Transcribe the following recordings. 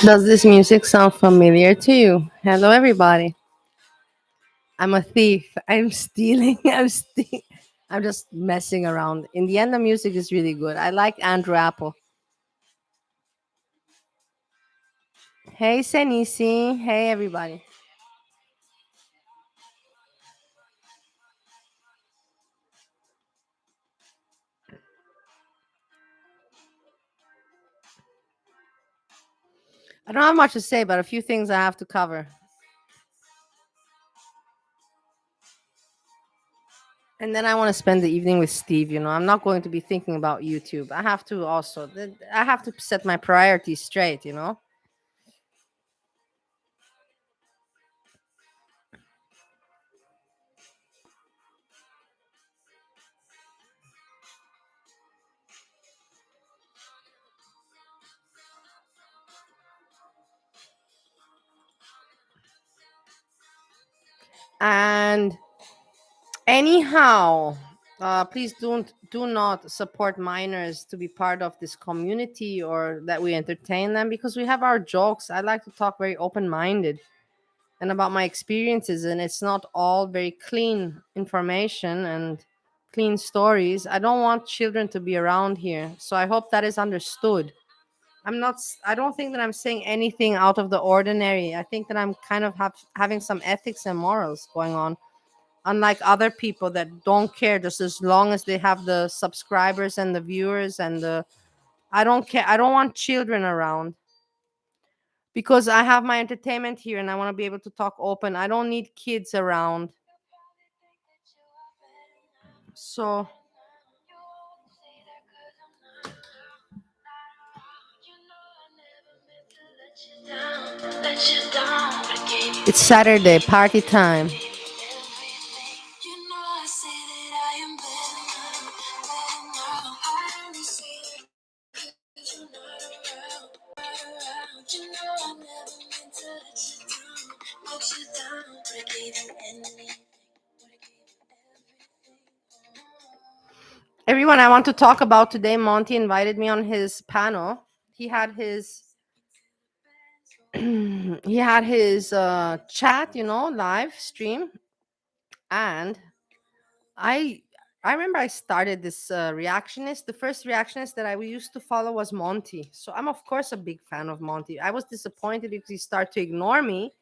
Does this music sound familiar to you? Hello, everybody. I'm a thief. I'm stealing. I'm just messing around. In the end, the music is really good. I like Andrew Apple. Hey, Senisi. Hey, everybody. I don't have much to say, but a few things I have to cover. And then I want to spend the evening with Steve. I'm not going to be thinking about YouTube. I have to set my priorities straight. And anyhow, please do not support minors to be part of this community or that we entertain them because we have our jokes. I like to talk very open-minded and about my experiences, and it's not all very clean information and clean stories. I don't want children to be around here, so I hope that is understood. I don't think that I'm saying anything out of the ordinary. I think that I'm kind of having some ethics and morals going on, unlike other people that don't care, just as long as they have the subscribers and the viewers and the I don't care. I don't want children around because I have my entertainment here and I want to be able to talk open. I don't need kids around. So it's Saturday, party time. Everyone I want to talk about today, Monty invited me on his panel. He had his he had his chat, live stream, and I I remember I started this reactionist. The first reactionist that I used to follow was Monty. So I'm of course a big fan of Monty. I was disappointed because he started to ignore me.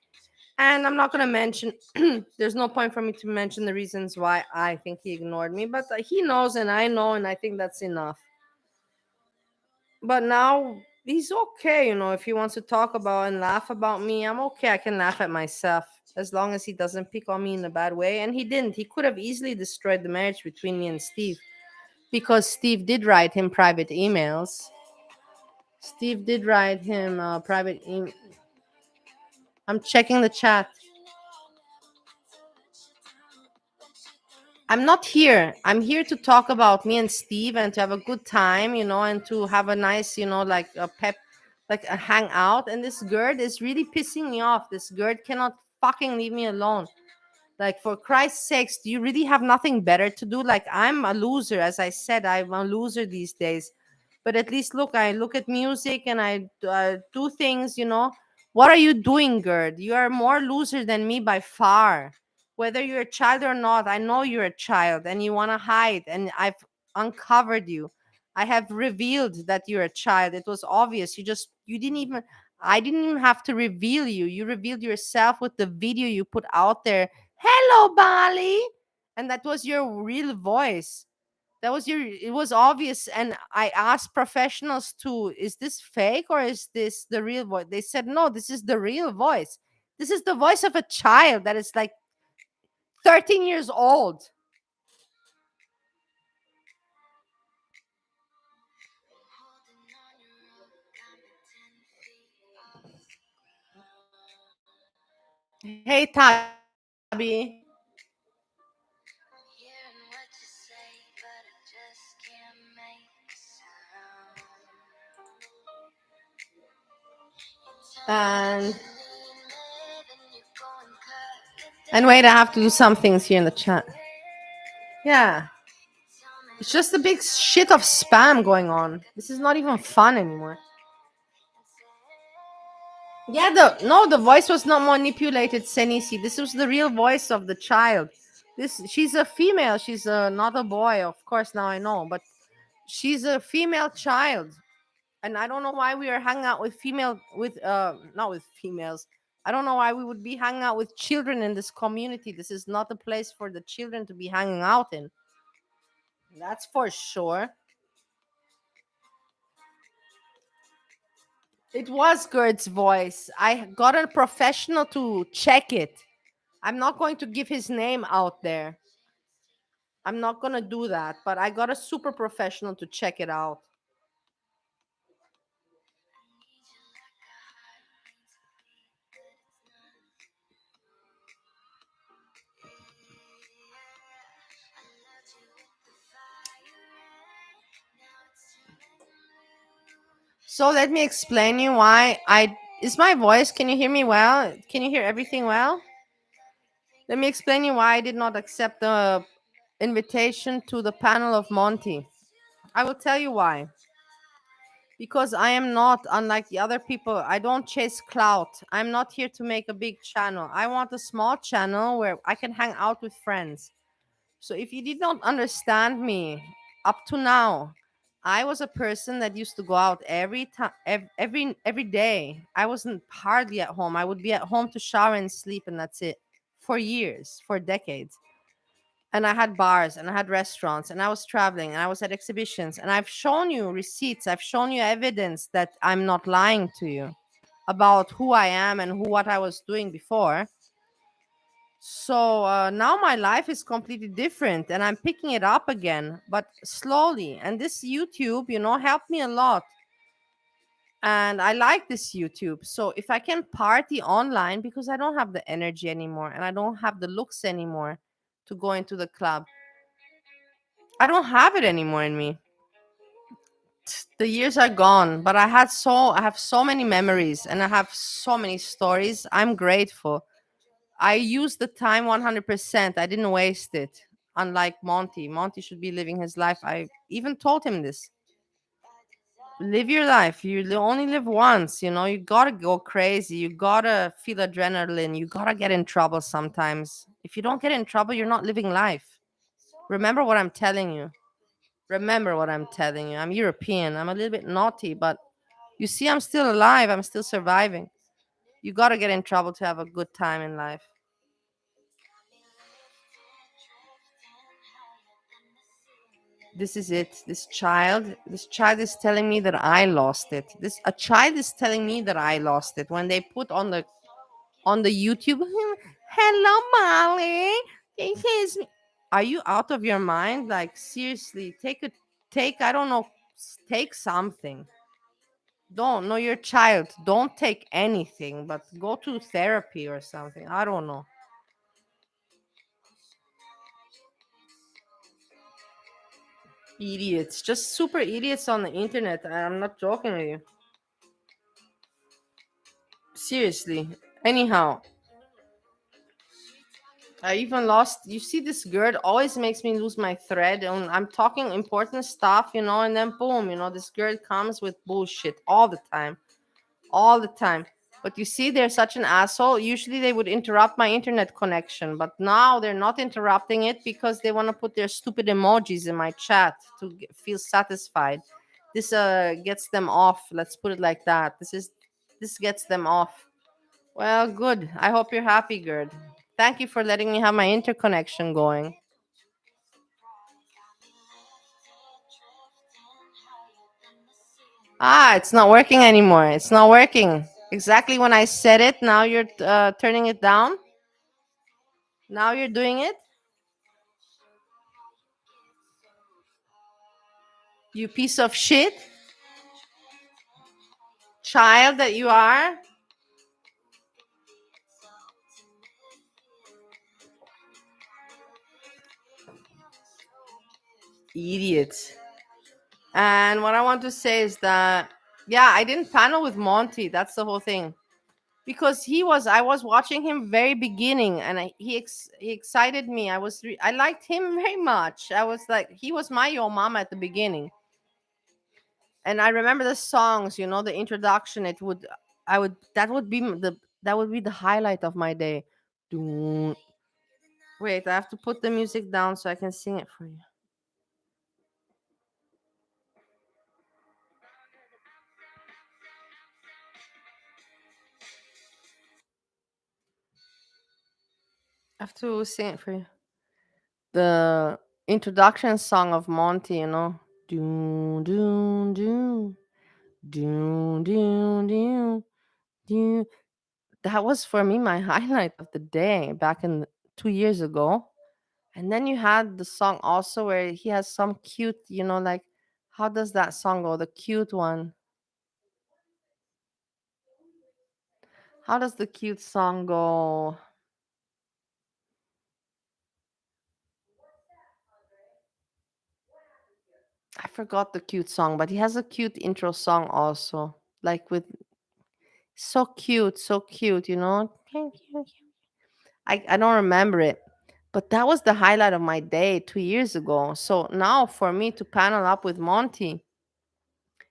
And I'm not going to mention, there's no point for me to mention the reasons why I think he ignored me, but he knows and I know, and I think that's enough. But now he's okay, if he wants to talk about and laugh about me, I'm okay. I can laugh at myself as long as he doesn't pick on me in a bad way. And he didn't. He could have easily destroyed the marriage between me and Steve because Steve did write him private emails. Steve did write him private email. I'm checking the chat. I'm not here. I'm here to talk about me and Steve and to have a good time, and to have a nice, like a pep, like a hangout. And this girl is really pissing me off. This girl cannot fucking leave me alone. Like, for Christ's sakes, do you really have nothing better to do? Like, I'm a loser. As I said, I'm a loser these days. But at least, look, I look at music and I do things. What are you doing, Gerd? You are more loser than me by far. Whether you're a child or not, I know you're a child and you want to hide. And I've uncovered you. I have revealed that you're a child. It was obvious. You didn't even, I didn't even have to reveal you. You revealed yourself with the video you put out there. Hello, Bali. And that was your real voice. It was obvious. And I asked professionals too, is this fake or is this the real voice? They said, no, this is the real voice. This is the voice of a child that is like 13 years old. Hey, Tabi. And wait, I have to do some things here in the chat. Yeah. It's just a big shit of spam going on. This is not even fun anymore. Yeah, the voice was not manipulated, Senisi. This was the real voice of the child. This she's a female. She's not a boy, of course. Now I know, but she's a female child, and I don't know why we are hanging out with female with not with females. I don't know why we would be hanging out with children in this community. This is not a place for the children to be hanging out in. That's for sure. It was Gerd's voice. I got a professional to check it. I'm not going to give his name out there. I'm not going to do that, but I got a super professional to check it out. So let me explain you why I is my voice. Can you hear me well? Can you hear everything well? Let me explain you why I did not accept the invitation to the panel of Monty. I will tell you why. Because I am not unlike the other people. I don't chase clout. I'm not here to make a big channel. I want a small channel where I can hang out with friends. So if you did not understand me up to now, I was a person that used to go out every time, every day. I wasn't hardly at home. I would be at home to shower and sleep, and that's it. For years, for decades. And I had bars and I had restaurants and I was traveling and I was at exhibitions and I've shown you receipts. I've shown you evidence that I'm not lying to you about who I am and what I was doing before. So now my life is completely different and I'm picking it up again, but slowly. And this YouTube, helped me a lot. And I like this YouTube. So if I can party online because I don't have the energy anymore and I don't have the looks anymore to go into the club, I don't have it anymore in me. The years are gone, but I have so many memories and I have so many stories. I'm grateful. I used the time 100%. I didn't waste it. Unlike Monty. Monty should be living his life. I even told him this. Live your life. Only live once, you got to go crazy. You got to feel adrenaline. You got to get in trouble sometimes. If you don't get in trouble, you're not living life. Remember what I'm telling you. Remember what I'm telling you. I'm European. I'm a little bit naughty, but you see, I'm still alive. I'm still surviving. You got to get in trouble to have a good time in life. This is it. This child is telling me that I lost it. This a child is telling me that I lost it when they put on the YouTube. Hello, Molly. This is me." Are you out of your mind? Like seriously, take. I don't know. Take something. Don't know your child. Don't take anything, but go to therapy or something. I don't know. Idiots, just super idiots on the internet. I'm not joking with you. Seriously. Anyhow, I even lost. You see, this girl always makes me lose my thread. And I'm talking important stuff, and then boom, this girl comes with bullshit all the time. But you see, they're such an asshole. Usually they would interrupt my internet connection, but now they're not interrupting it because they want to put their stupid emojis in my chat to feel satisfied. This gets them off. Let's put it like that. This gets them off. Well, good. I hope you're happy, Gerd. Thank you for letting me have my interconnection going. Ah, it's not working anymore. It's not working. Exactly when I said it, now you're turning it down. Now you're doing it. You piece of shit, child that you are. Idiot. And what I want to say is that, yeah, I didn't panel with Monty. That's the whole thing. Because I was watching him very beginning, and he excited me. I liked him very much. I was like, he was my YOMAMA at the beginning. And I remember the songs, the introduction. It would I would that would be that would be the highlight of my day. Dun. Wait, I have to put the music down so I can sing it for you. I have to sing it for you. The introduction song of Monty, you know. Doon, doon, doon, doon, doon, doon, doon. That was for me my highlight of the day back in 2 years ago. And then you had the song also where he has some cute, you know, like how does that song go? The cute one. How does the cute song go? I forgot the cute song, but he has a cute intro song also. Like with so cute, you know. Thank you. I don't remember it. But that was the highlight of my day 2 years ago. So now for me to panel up with Monty,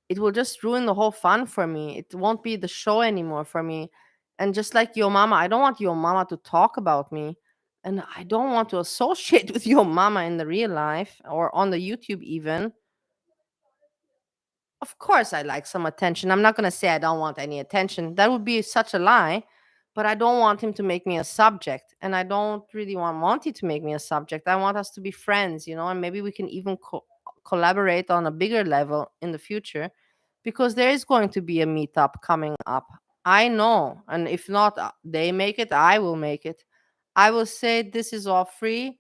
it will just ruin the whole fun for me. It won't be the show anymore for me. And just like Yo Mama, I don't want Yo Mama to talk about me. And I don't want to associate with Yo Mama in the real life or on the YouTube even. Of course, I like some attention. I'm not going to say I don't want any attention. That would be such a lie. But I don't want him to make me a subject. And I don't really want Monty to make me a subject. I want us to be friends, you know, and maybe we can even collaborate on a bigger level in the future because there is going to be a meetup coming up. I know. And if not, they make it, I will make it. I will say this is all free,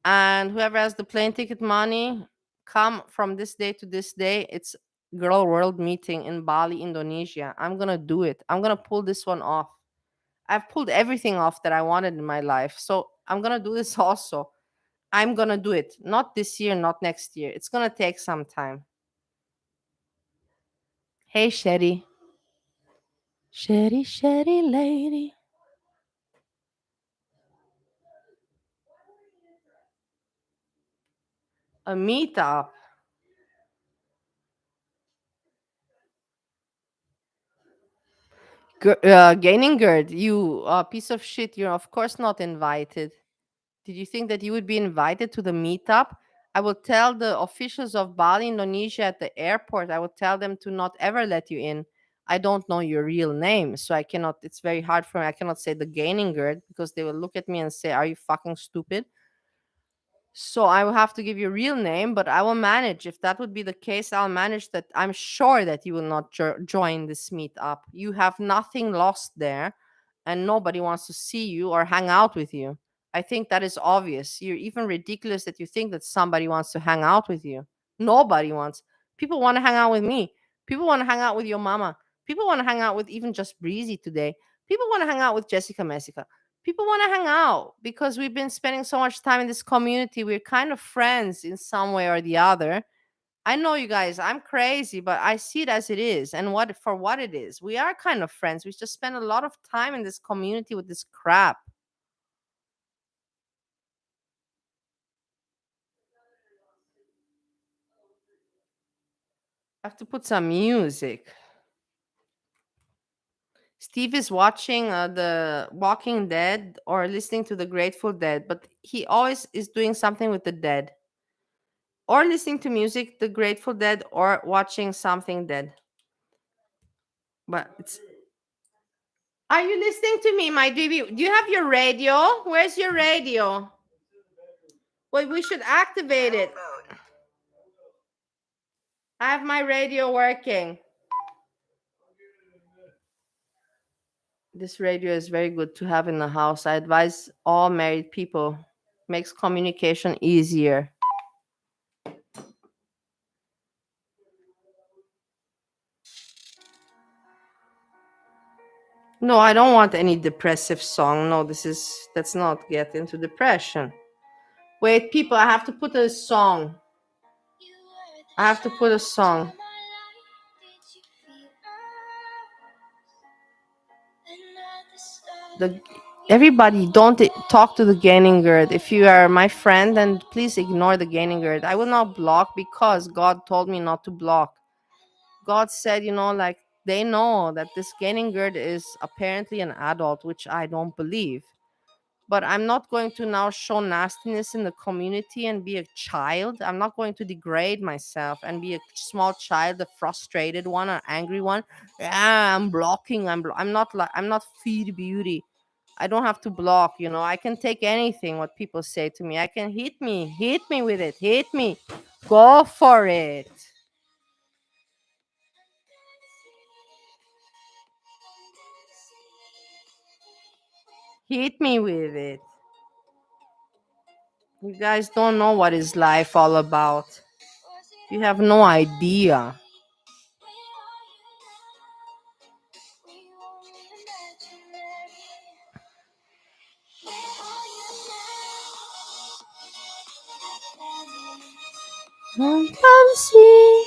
and whoever has the plane ticket money, come from this day to this day. It's girl world meeting in Bali, Indonesia. I'm gonna do it. I'm gonna pull this one off. I've pulled everything off that I wanted in my life, so I'm gonna do this also. I'm gonna do it, not this year, not next year. It's gonna take some time. Hey Sherry, Sherry lady. A meetup. Gaining gird, you piece of shit, you're of course not invited. Did you think that you would be invited to the meetup? I will tell the officials of Bali, Indonesia at the airport. I will tell them to not ever let you in. I don't know your real name, so I cannot. It's very hard for me. I cannot say the gaining gird because they will look at me and say, "Are you fucking stupid?" So I will have to give you a real name, but I will manage. If that would be the case, I'll manage that. I'm sure that you will not join this meetup. You have nothing lost there, and nobody wants to see you or hang out with you. I think that is obvious. You're even ridiculous that you think that somebody wants to hang out with you. Nobody wants. People want to hang out with me. People want to hang out with your mama. People want to hang out with even just Breezy today. People want to hang out with Jessica Messica. People want to hang out because we've been spending so much time in this community. We're kind of friends in some way or the other. I know you guys, I'm crazy, but I see it as it is and what it is. We are kind of friends. We just spend a lot of time in this community with this crap. I have to put some music. Steve is watching the Walking Dead or listening to the Grateful Dead, but he always is doing something with the dead or listening to music, the Grateful Dead, or watching something dead. But it's Are you listening to me, my baby? Do you have your radio? Where's your radio? Well, we should activate it. I have my radio working. This radio is very good to have in the house. I advise all married people. Makes communication easier. No, I don't want any depressive song. No, let's not get into depression. Wait, people, I have to put a song. I have to put a song. The Everybody don't talk to the gaining gird. If you are my friend, then please ignore the gaining gird. I will not block because God told me not to block. God said, you know, like they know that this gaining gird is apparently an adult, which I don't believe. But I'm not going to now show nastiness in the community and be a child. I'm not going to degrade myself and be a small child, a frustrated one, an angry one. Yeah, I'm blocking. I'm not like I'm not feed beauty. I don't have to block. I can take anything what people say to me. I can hit me with it, hit me, go for it, hit me with it. You guys don't know what is life all about. You have no idea. Fantasy.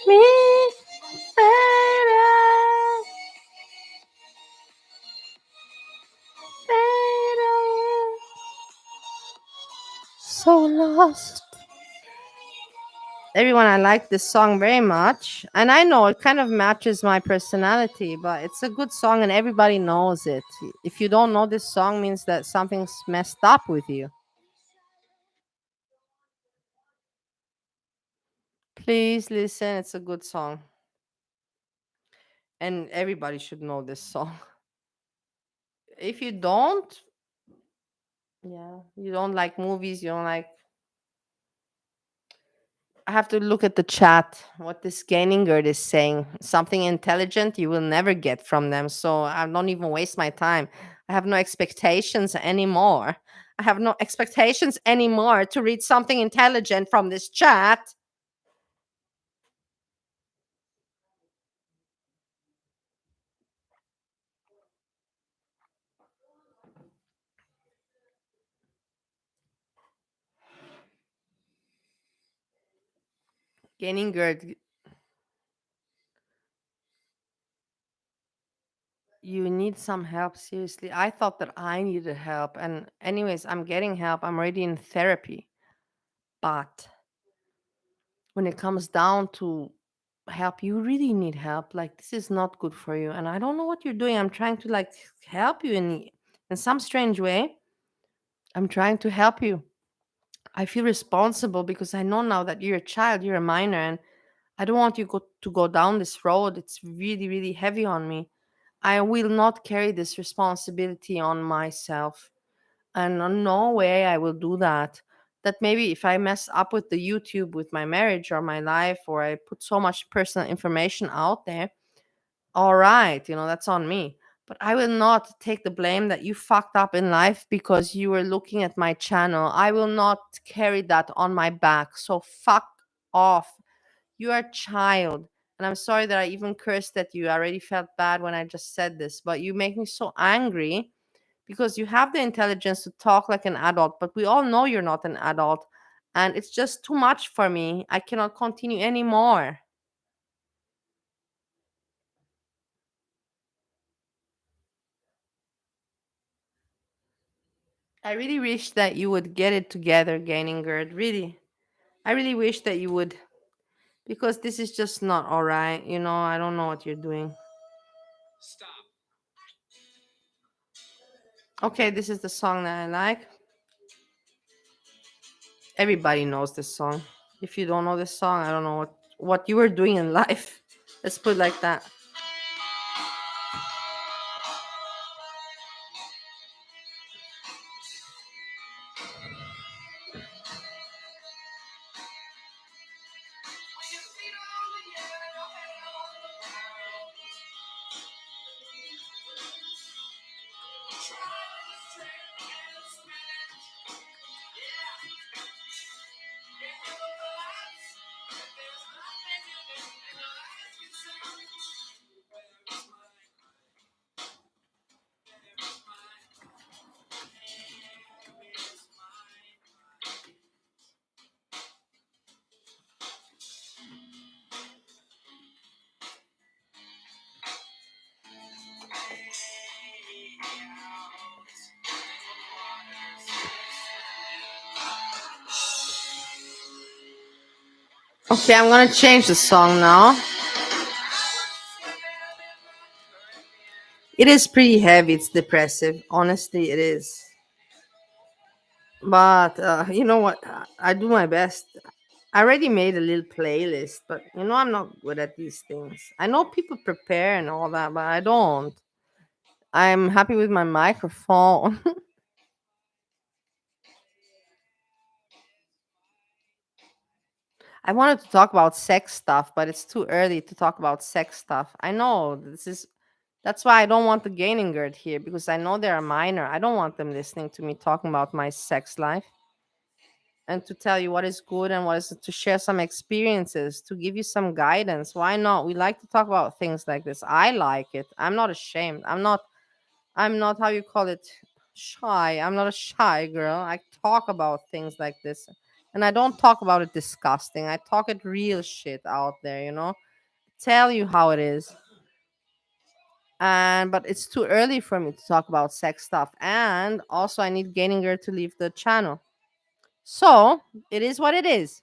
Me, baby, baby. So lost. Everyone, I like this song very much. And I know it kind of matches my personality, but it's a good song and everybody knows it. If you don't know this song, means that something's messed up with you. Please listen, it's a good song. And everybody should know this song. If you don't, yeah, you don't like movies, you don't like. I have to look at the chat. What this gaining girl is saying, something intelligent you will never get from them. So I don't even waste my time. I have no expectations anymore. I have no expectations anymore to read something intelligent from this chat. Gaining girl, you need some help. Seriously, I thought that I needed help. And, anyways, I'm getting help. I'm already in therapy. But when it comes down to help, you really need help. Like, this is not good for you. And I don't know what you're doing. I'm trying to like help you in some strange way. I'm trying to help you. I feel responsible because I know now that you're a child, you're a minor, and I don't want you to go down this road. It's really, really heavy on me. I will not carry this responsibility on myself. And no way I will do that. That maybe if I mess up with the YouTube, with my marriage or my life, or I put so much personal information out there, all right, that's on me. But I will not take the blame that you fucked up in life because you were looking at my channel. I will not carry that on my back. So fuck off. You are a child. And I'm sorry that I even cursed at you. I already felt bad when I just said this, but you make me so angry because you have the intelligence to talk like an adult, but we all know you're not an adult. And it's just too much for me. I cannot continue anymore. I really wish that you would get it together, Gaining Gerd. Really. I really wish that you would. Because this is just not all right. I don't know what you're doing. Okay, this is the song that I like. Everybody knows this song. If you don't know this song, I don't know what you were doing in life. Let's put it like that. Okay, I'm gonna change the song now. It is pretty heavy. It's depressive. Honestly, it is. But you know what? I do my best. I already made a little playlist, but I'm not good at these things. I know people prepare and all that, but I don't. I'm happy with my microphone. I wanted to talk about sex stuff, but it's too early to talk about sex stuff. I know that's why I don't want the gaining gird here because I know they're a minor. I don't want them listening to me talking about my sex life and to tell you what is good and what is to share some experiences, to give you some guidance. Why not? We like to talk about things like this. I like it. I'm not ashamed. I'm not how you call it shy. I'm not a shy girl. I talk about things like this. And I don't talk about it disgusting. I talk it real shit out there. Tell you how it is. And but it's too early for me to talk about sex stuff. And also I need Gaininger to leave the channel. So it is what it is.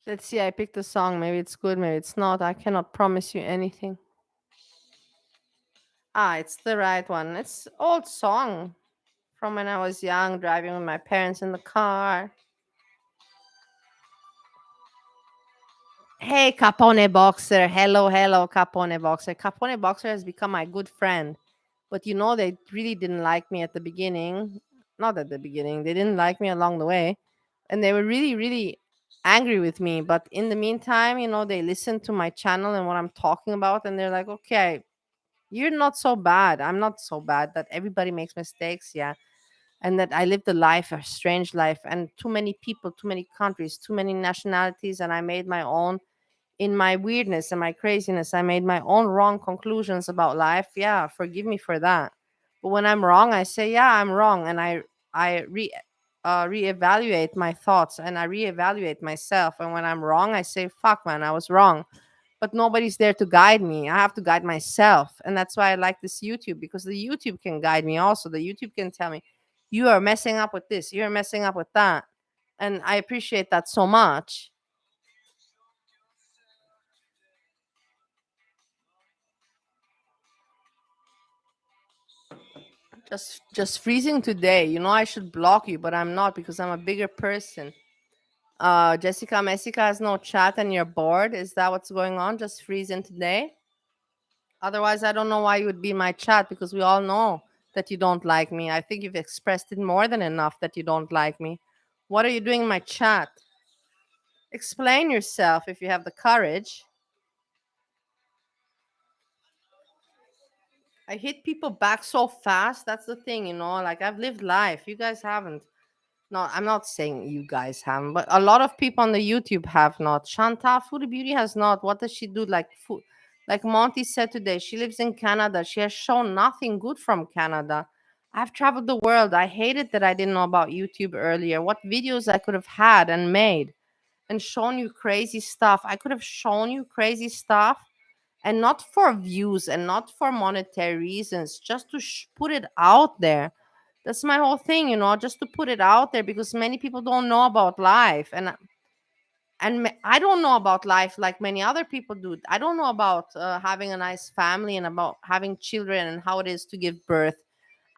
Let's see, I picked a song. Maybe it's good, maybe it's not. I cannot promise you anything. Ah, it's the right one. It's old song from when I was young, driving with my parents in the car. Hey, Capone Boxer. Hello, hello, Capone Boxer. Capone Boxer has become my good friend. But they really didn't like me at the beginning. Not at the beginning. They didn't like me along the way. And they were really, really angry with me. But in the meantime, they listened to my channel and what I'm talking about. And they're like, okay, you're not so bad. I'm not so bad. That everybody makes mistakes. Yeah. And that I lived a life, a strange life, and too many people, too many countries, too many nationalities. And I made my own in my weirdness and my craziness. I made my own wrong conclusions about life. Yeah, forgive me for that. But when I'm wrong, I say, yeah, I'm wrong. And I reevaluate my thoughts and I reevaluate myself. And when I'm wrong, I say, fuck, man, I was wrong. But nobody's there to guide me. I have to guide myself. And that's why I like this YouTube because the YouTube can guide me also. The YouTube can tell me, you are messing up with this, you're messing up with that. And I appreciate that so much. Just freezing today. I should block you, but I'm not because I'm a bigger person. Jessica Messica has no chat and you're bored. Is that what's going on? Just freezing today? Otherwise, I don't know why you would be in my chat because we all know that you don't like me. I think you've expressed it more than enough that you don't like me. What are you doing in my chat? Explain yourself if you have the courage. I hit people back so fast. That's the thing. Like I've lived life. You guys haven't. No, I'm not saying you guys haven't, but a lot of people on the YouTube have not. Shanta Foodie Beauty has not. What does she do? Like food, like Monty said today, she lives in Canada. She has shown nothing good from Canada. I've traveled the world. I hated that I didn't know about YouTube earlier. What videos I could have had and made and shown you crazy stuff. I could have shown you crazy stuff and not for views and not for monetary reasons, just to put it out there. That's my whole thing, just to put it out there because many people don't know about life, and I don't know about life like many other people do. I don't know about having a nice family and about having children and how it is to give birth.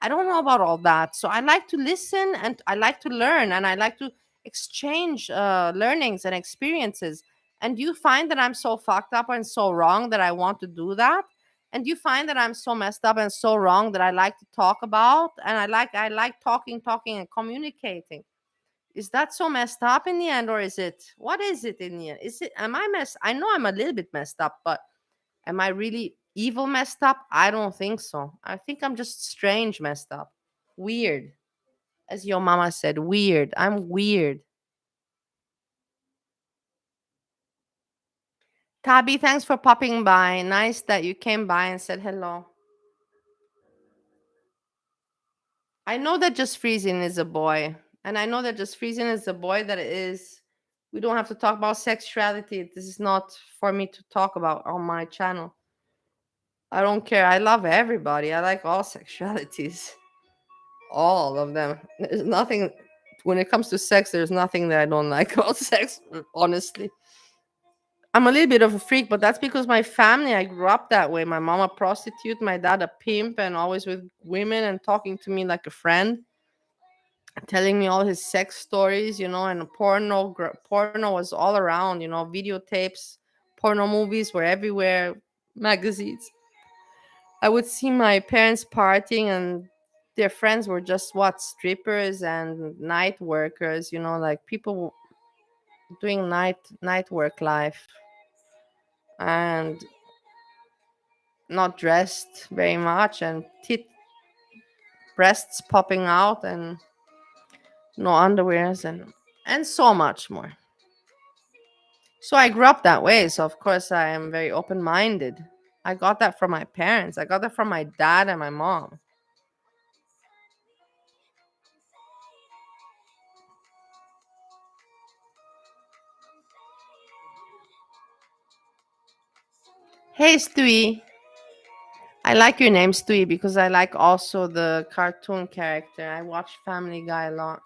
I don't know about all that. So I like to listen and I like to learn and I like to exchange learnings and experiences. And you find that I'm so fucked up and so wrong that I want to do that? And you find that I'm so messed up and so wrong that I like to talk about and I like talking and communicating. Is that so messed up in the end or is it what is it in the end? Is it am I messed? I know I'm a little bit messed up, but Am I really evil messed up? I don't think so. I think I'm just strange messed up. Weird. As your mama said, weird. I'm weird. Tabi, thanks for popping by. Nice that you came by and said hello. I know that just freezing is a boy. And I know that just freezing is a boy that is. We don't have to talk about sexuality. This is not for me to talk about on my channel. I don't care. I love everybody. I like all sexualities. All of them. There's nothing when it comes to sex, there's nothing that I don't like about sex, honestly. I'm a little bit of a freak, but that's because my family, I grew up that way. My mom a prostitute, my dad a pimp, and always with women and talking to me like a friend, telling me all his sex stories, and porno was all around, videotapes, porno movies were everywhere, magazines. I would see my parents partying and their friends were just what strippers and night workers, like people doing night work life and not dressed very much and breasts popping out and no underwears and so much more. So I grew up that way. So of course I am very open minded. I got that from my parents. I got that from my dad and my mom. Hey Stewie. I like your name Stewie because I like also the cartoon character. I watch Family Guy a lot.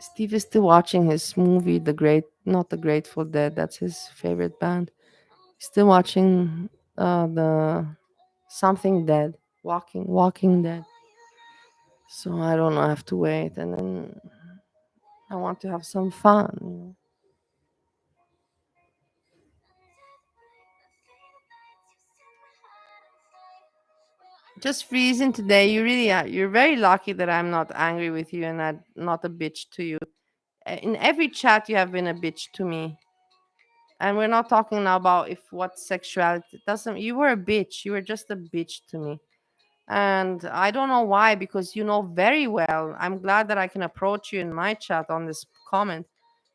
Steve is still watching his movie, not the Grateful Dead. That's his favorite band. He's still watching the Something Dead, Walking Dead. So I don't know. I have to wait, and then I want to have some fun. Just freezing today. You really are. You're very lucky that I'm not angry with you and I'm not a bitch to you. In every chat, you have been a bitch to me. And we're not talking now about if what sexuality it doesn't. You were a bitch. You were just a bitch to me. And I don't know why, because you know very well. I'm glad that I can approach you in my chat on this comment.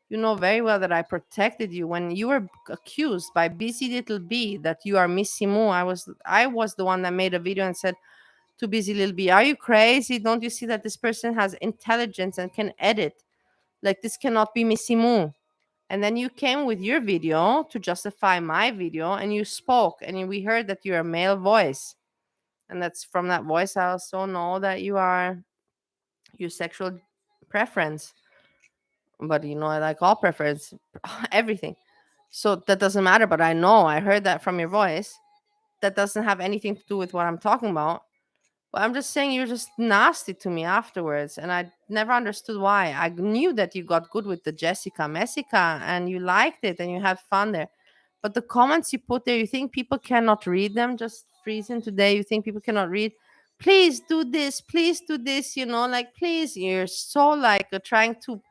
You know very well that I protected you when you were accused by Busy Little B that you are Missy Moo. I was the one that made a video and said to Busy Little B, "Are you crazy? Don't you see that this person has intelligence and can edit? Like this cannot be Missy Moo." And then you came with your video to justify my video, and you spoke, and we heard that you're a male voice, and that's from that voice I also know that you are your sexual preference. But I like all preference, everything. So that doesn't matter. But I know I heard that from your voice. That doesn't have anything to do with what I'm talking about. But I'm just saying you're just nasty to me afterwards, and I never understood why. I knew that you got good with the Jessica Messica, and you liked it, and you had fun there. But the comments you put there, you think people cannot read them? Just freezing today, you think people cannot read? Please do this. Please do this. Like please. You're so like trying to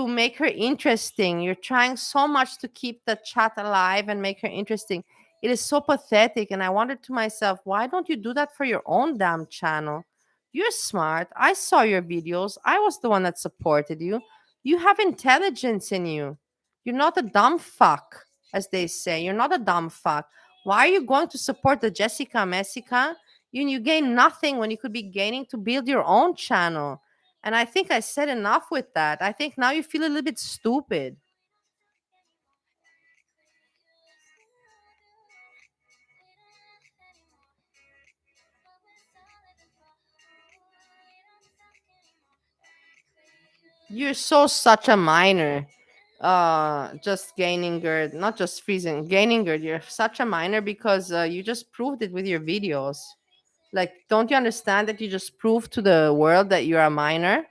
make her interesting. You're trying so much to keep the chat alive and make her interesting. It is so pathetic. And I wondered to myself, why don't you do that for your own damn channel? You're smart. I saw your videos. I was the one that supported you. You have intelligence in you. You're not a dumb fuck, as they say. You're not a dumb fuck. Why are you going to support the Jessica Messica? You gain nothing when you could be gaining to build your own channel. And I think I said enough with that. I think now you feel a little bit stupid. You're so such a minor. Just gaining gird, not just freezing, gaining gird. You're such a minor because you just proved it with your videos. Like, don't you understand that you just proved to the world that you're a minor?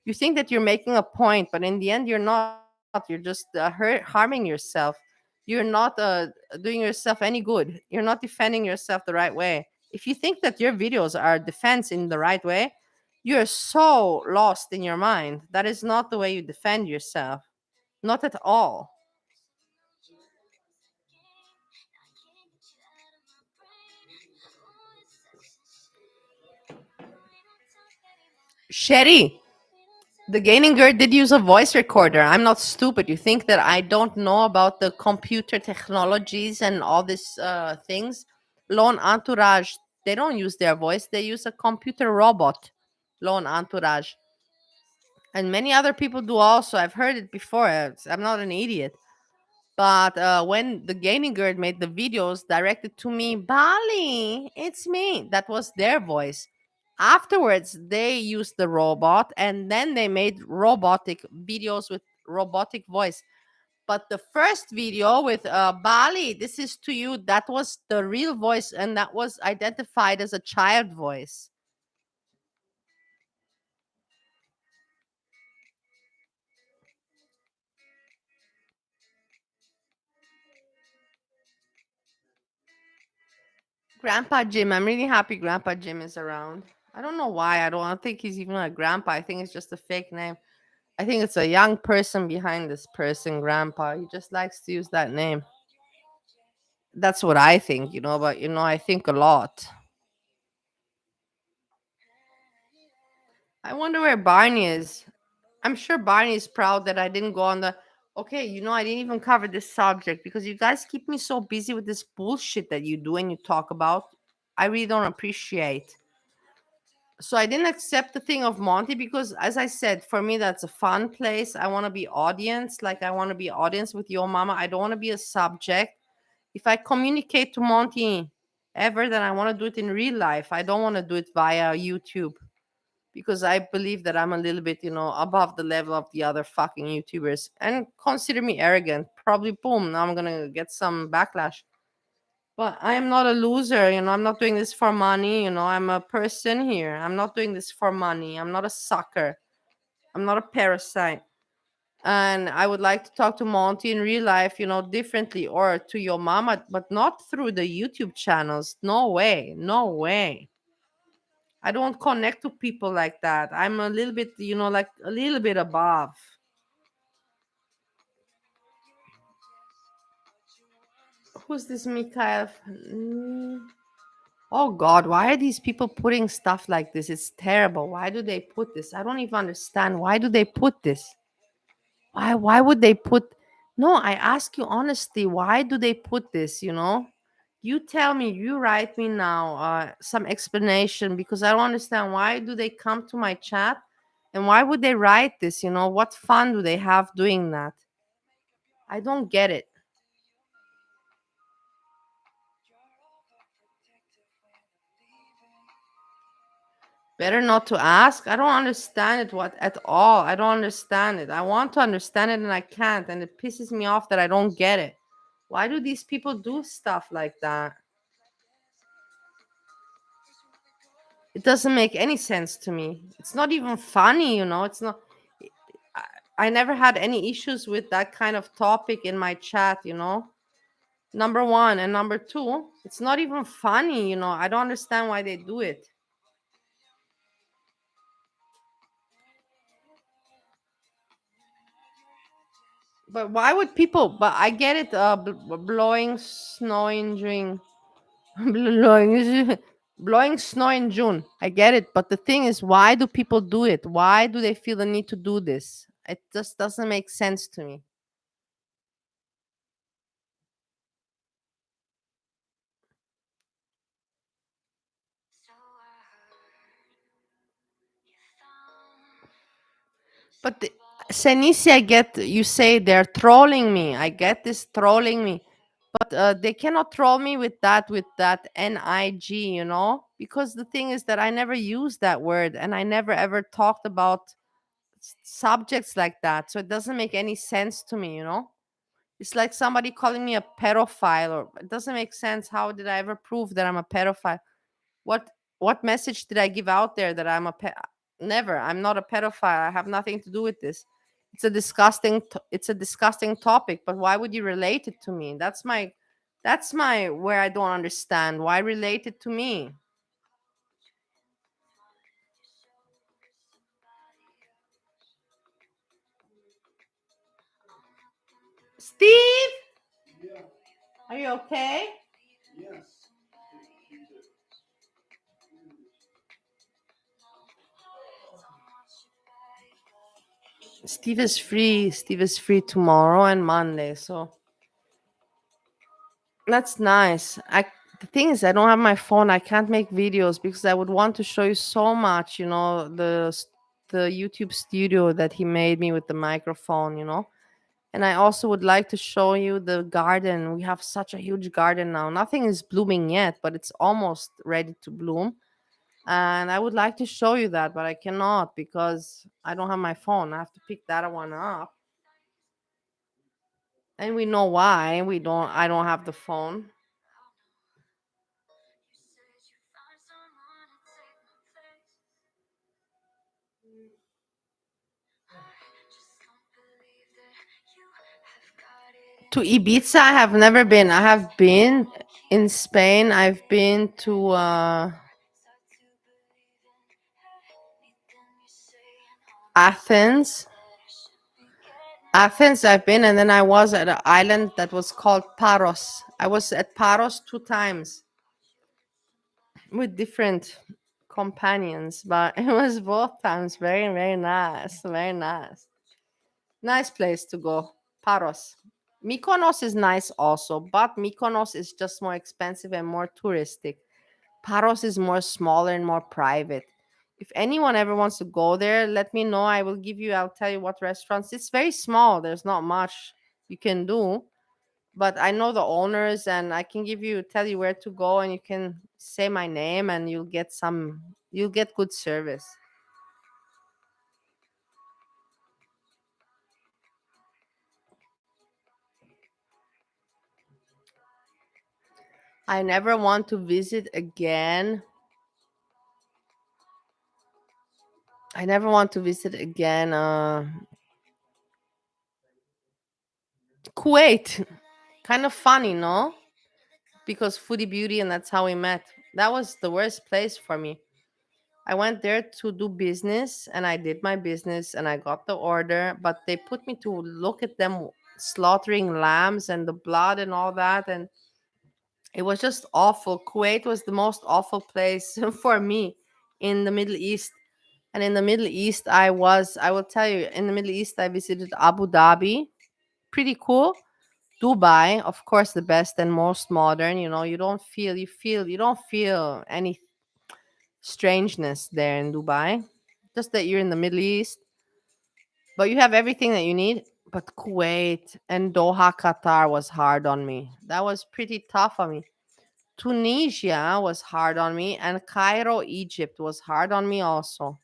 You think that you're making a point, but in the end, you're not. You're just harming yourself. You're not doing yourself any good. You're not defending yourself the right way. If you think that your videos are defense in the right way, You're so lost in your mind. That is not the way you defend yourself. Not at all. Sherry, the gaining girl did use a voice recorder. I'm not stupid. You think that I don't know about the computer technologies and all these things? Lone Entourage, they don't use their voice. They use a computer robot. Lone Entourage. And many other people do also. I've heard it before. I'm not an idiot. But when the gaming girl made the videos directed to me, Bali, it's me. That was their voice. Afterwards, they used the robot and then they made robotic videos with robotic voice. But the first video with Bali, this is to you, that was the real voice and that was identified as a child voice. Grandpa Jim, I'm really happy Grandpa Jim is around. I don't know why. I don't think he's even a grandpa. I think it's just a fake name. I think it's a young person behind this person, Grandpa. He just likes to use that name. That's what I think, but I think a lot. I wonder where Barney is. I'm sure Barney is proud that I didn't go on the. Okay, I didn't even cover this subject because you guys keep me so busy with this bullshit that you do and you talk about. I really don't appreciate. So I didn't accept the thing of Monty because, as I said, for me that's a fun place. I want to be audience, like I want to be audience with your mama. I don't want to be a subject. If I communicate to Monty ever, then I want to do it in real life. I don't want to do it via YouTube because I believe that I'm a little bit, above the level of the other fucking YouTubers and consider me arrogant. Probably, boom, now I'm gonna get some backlash. But I am not a loser, I'm not doing this for money, I'm a person here. I'm not doing this for money. I'm not a sucker. I'm not a parasite. And I would like to talk to Monty in real life, differently, or to your mama, but not through the YouTube channels. No way. No way. I don't connect to people like that. I'm a little bit, like a little bit above. Who's this Mikhail? Oh God, why are these people putting stuff like this? It's terrible. Why do they put this? I don't even understand. Why do they put this? Why would they put No, I ask you honestly, why do they put this, You tell me, you write me now some explanation because I don't understand why do they come to my chat and why would they write this, What fun do they have doing that? I don't get it. Better not to ask. I don't understand it what at all. I don't understand it. I want to understand it and I can't, and it pisses me off that I don't get it. Why do these people do stuff like that? It doesn't make any sense to me. It's not even funny, It's not. I, I never had any issues with that kind of topic in my chat. Number one, and number two, it's not even funny. I don't understand why they do it. But why would people? But I get it. Blowing snow in June, blowing, blowing snow in June. I get it. But the thing is, why do people do it? Why do they feel the need to do this? It just doesn't make sense to me. But Senisi, I get you say they're trolling me. I get this trolling me, but they cannot troll me with that nig, because the thing is that I never used that word and I never ever talked about subjects like that, so it doesn't make any sense to me. It's like somebody calling me a pedophile, or it doesn't make sense. How did I ever prove that I'm a pedophile? What message did I give out there that never. I'm not a pedophile. I have nothing to do with this. It's a disgusting topic, but why would you relate it to me? That's my where I don't understand. Why relate it to me? Steve, are you okay? Steve is free. Steve is free tomorrow and Monday, so that's nice. The thing is, I don't have my phone. I can't make videos because I would want to show you so much. The YouTube studio that he made me with the microphone. And I also would like to show you the garden. We have such a huge garden now. Nothing is blooming yet, but it's almost ready to bloom. And I would like to show you that, but I cannot because I don't have my phone. I have to pick that one up. And we know why. I don't have the phone. To Ibiza, I have never been. I have been in Spain. I've been to Athens. Athens, I've been, and then I was at an island that was called Paros. I was at Paros 2 times with different companions, but it was both times very, very nice. Very nice. Nice place to go. Paros. Mykonos is nice also, but Mykonos is just more expensive and more touristic. Paros is more smaller and more private. If anyone ever wants to go there, let me know. I'll tell you what restaurants. It's very small. There's not much you can do, but I know the owners and I can tell you where to go and you can say my name and you'll get good service. I never want to visit again. I never want to visit again Kuwait. Kind of funny, no? Because Foodie Beauty and that's how we met. That was the worst place for me. I went there to do business and I did my business and I got the order, but they put me to look at them slaughtering lambs and the blood and all that. And it was just awful. Kuwait was the most awful place for me in the Middle East. And in the Middle East, I will tell you, in the Middle East, I visited Abu Dhabi. Pretty cool. Dubai, of course, the best and most modern. You don't feel any strangeness there in Dubai. Just that you're in the Middle East, but you have everything that you need. But Kuwait and Doha, Qatar was hard on me. That was pretty tough on me. Tunisia was hard on me, and Cairo, Egypt was hard on me also.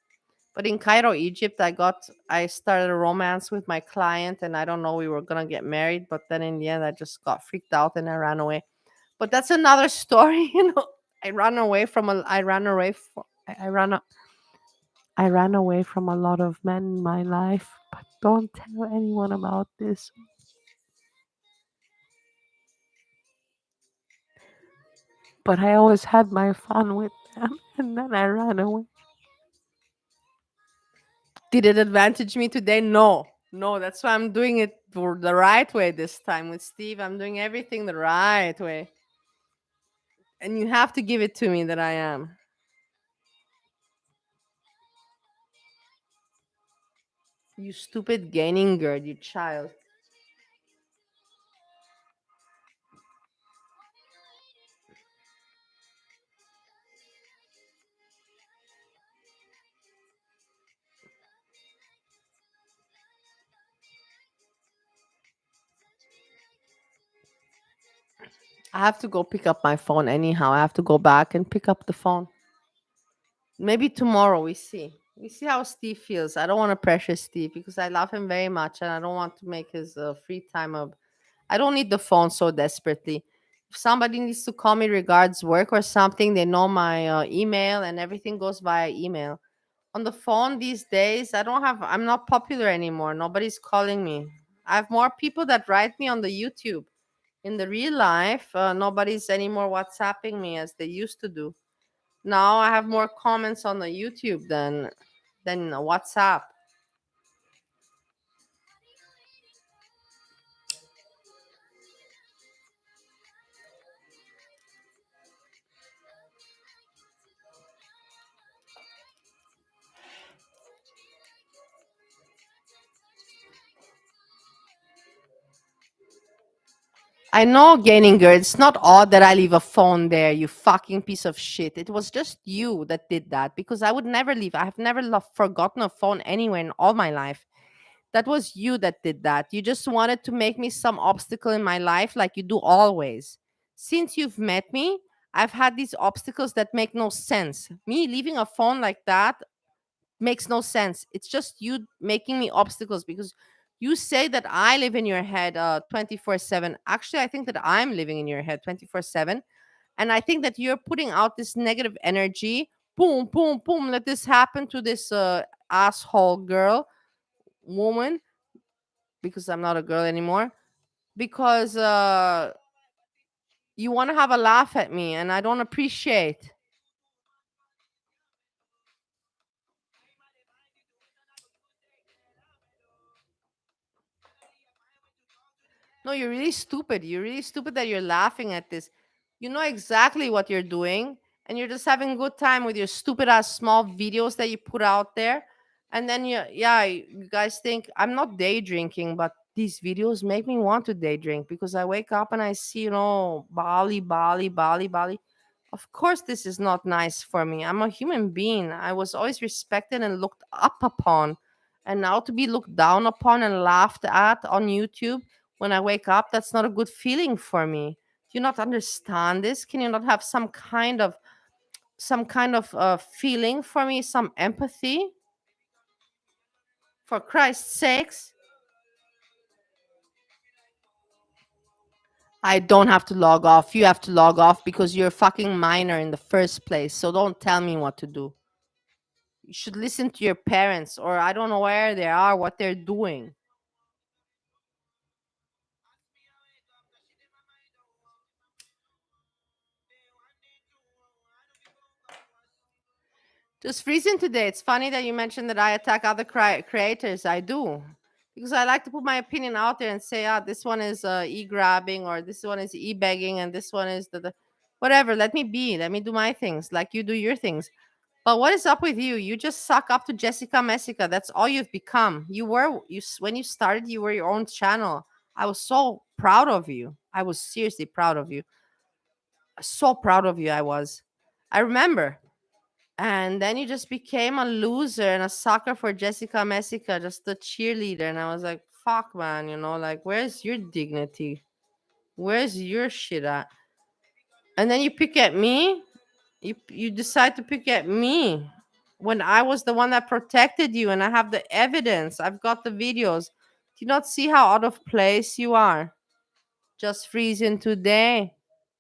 But in Cairo, Egypt, I started a romance with my client, and I don't know we were gonna get married, but then in the end, I just got freaked out and I ran away. But that's another story, I ran away from I ran away from a lot of men in my life, but don't tell anyone about this. But I always had my fun with them, and then I ran away. Did it advantage me today? No. No, that's why I'm doing it the right way this time with Steve. I'm doing everything the right way. And you have to give it to me that I am. You stupid gaining girl, you child. I have to go pick up my phone anyhow. I have to go back and pick up the phone. Maybe tomorrow we see. We see how Steve feels. I don't want to pressure Steve because I love him very much and I don't want to make his free time up. I don't need the phone so desperately. If somebody needs to call me regards work or something, they know my email and everything goes via email. On the phone these days, I'm not popular anymore. Nobody's calling me. I have more people that write me on the YouTube. In the real life, nobody's anymore WhatsApping me as they used to do. Now I have more comments on the YouTube than WhatsApp. I know, gaining girl. It's not odd that I leave a phone there, you fucking piece of shit. It was just you that did that because I would never leave. I have never forgotten a phone anywhere in all my life. That was you that did that. You just wanted to make me some obstacle in my life like you do always. Since you've met me, I've had these obstacles that make no sense. Me leaving a phone like that makes no sense. It's just you making me obstacles because you say that I live in your head 24/7. Actually, I think that I'm living in your head 24/7. And I think that you're putting out this negative energy. Boom, boom, boom. Let this happen to this asshole girl, woman, because I'm not a girl anymore. Because you want to have a laugh at me, and I don't appreciate. No, you're really stupid. You're really stupid that you're laughing at this. You know exactly what you're doing, and you're just having a good time with your stupid ass small videos that you put out there. And then you guys think I'm not day drinking, but these videos make me want to day drink because I wake up and I see, Bali, Bali, Bali, Bali. Of course, this is not nice for me. I'm a human being. I was always respected and looked up upon. And now to be looked down upon and laughed at on YouTube when I wake up, that's not a good feeling for me. Do you not understand this? Can you not have some kind of feeling for me, some empathy? For Christ's sakes, I don't have to log off. You have to log off because you're a fucking minor in the first place. So don't tell me what to do. You should listen to your parents, or I don't know where they are, what they're doing. Just freezing today. It's funny that you mentioned that I attack other creators. I do. Because I like to put my opinion out there and say, this one is e-grabbing, or this one is e-begging, and this one is the whatever. Let me be. Let me do my things like you do your things. But what is up with you? You just suck up to Jessica Messica. That's all you've become. When you started, you were your own channel. I was so proud of you. I was seriously proud of you. So proud of you. I was. I remember. And then you just became a loser and a sucker for Jessica Messica, just a cheerleader. And I was like, fuck, man, like, where's your dignity? Where's your shit at? And then you pick at me. You decide to pick at me when I was the one that protected you, and I have the evidence. I've got the videos. Do you not see how out of place you are? Just freezing today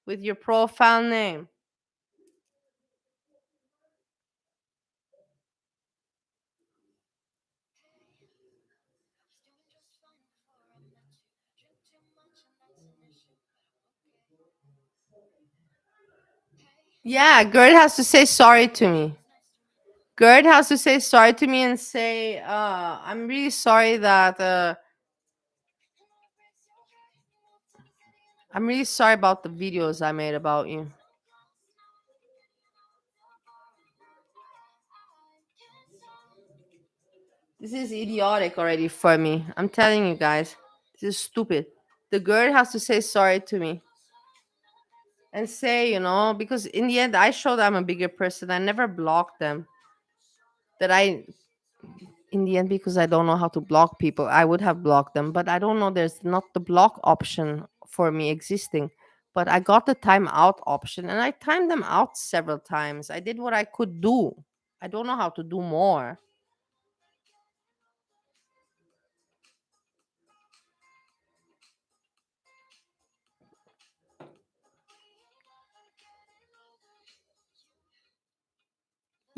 with your profile name. Yeah, Gerd has to say sorry to me. Gerd has to say sorry to me and say, I'm really sorry that I'm really sorry about the videos I made about you. This is idiotic already for me. I'm telling you guys. This is stupid. The girl has to say sorry to me and say, because in the end, I showed I'm a bigger person. I never blocked them. That in the end, because I don't know how to block people, I would have blocked them. But I don't know. There's not the block option for me existing. But I got the timeout option and I timed them out several times. I did what I could do. I don't know how to do more.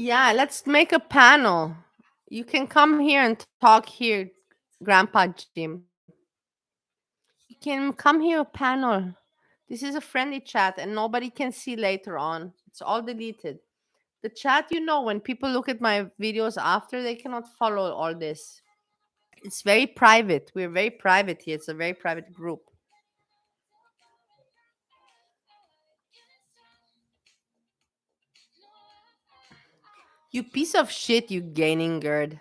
Yeah, let's make a panel. You can come here and talk here, Grandpa Jim. You can come here a panel. This is a friendly chat and nobody can see later on. It's all deleted. The chat, when people look at my videos after, they cannot follow all this. It's very private. We're very private here. It's a very private group. You piece of shit, you gaining gird.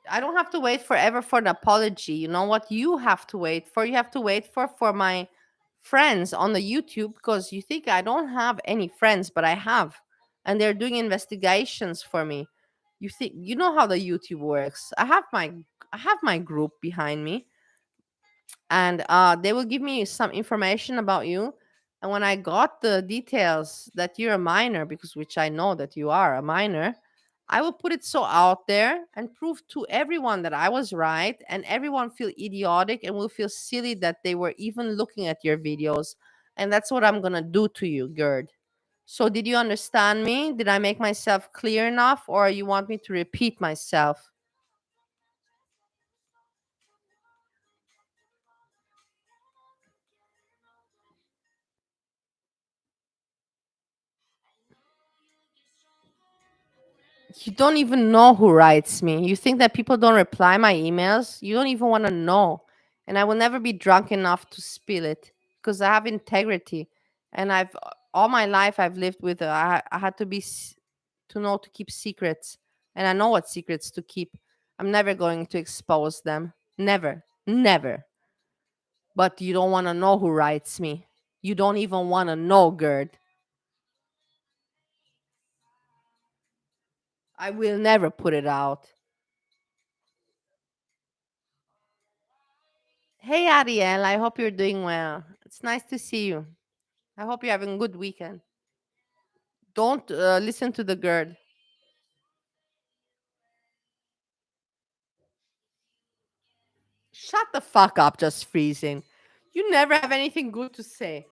I don't have to wait forever for an apology. You know what you have to wait for? You have to wait for my friends on the YouTube because you think I don't have any friends, but I have, and they're doing investigations for me. You think you know how the YouTube works? I have my group behind me, and they will give me some information about you. And when I got the details that you're a minor, because which I know that you are a minor, I will put it so out there and prove to everyone that I was right, and everyone feel idiotic and will feel silly that they were even looking at your videos. And that's what I'm gonna do to you, Gerd. So did you understand me? Did I make myself clear enough, or you want me to repeat myself? You don't even know who writes me. You think that people don't reply my emails? You don't even want to know. And I will never be drunk enough to spill it because I have integrity. And I've all my life I've lived with I had to to know to keep secrets. And I know what secrets to keep. I'm never going to expose them. Never. Never. But you don't want to know who writes me. You don't even want to know, Gerd. I will never put it out. Hey, Ariel, I hope you're doing well. It's nice to see you. I hope you're having a good weekend. Don't listen to the girl. Shut the fuck up, just freezing. You never have anything good to say.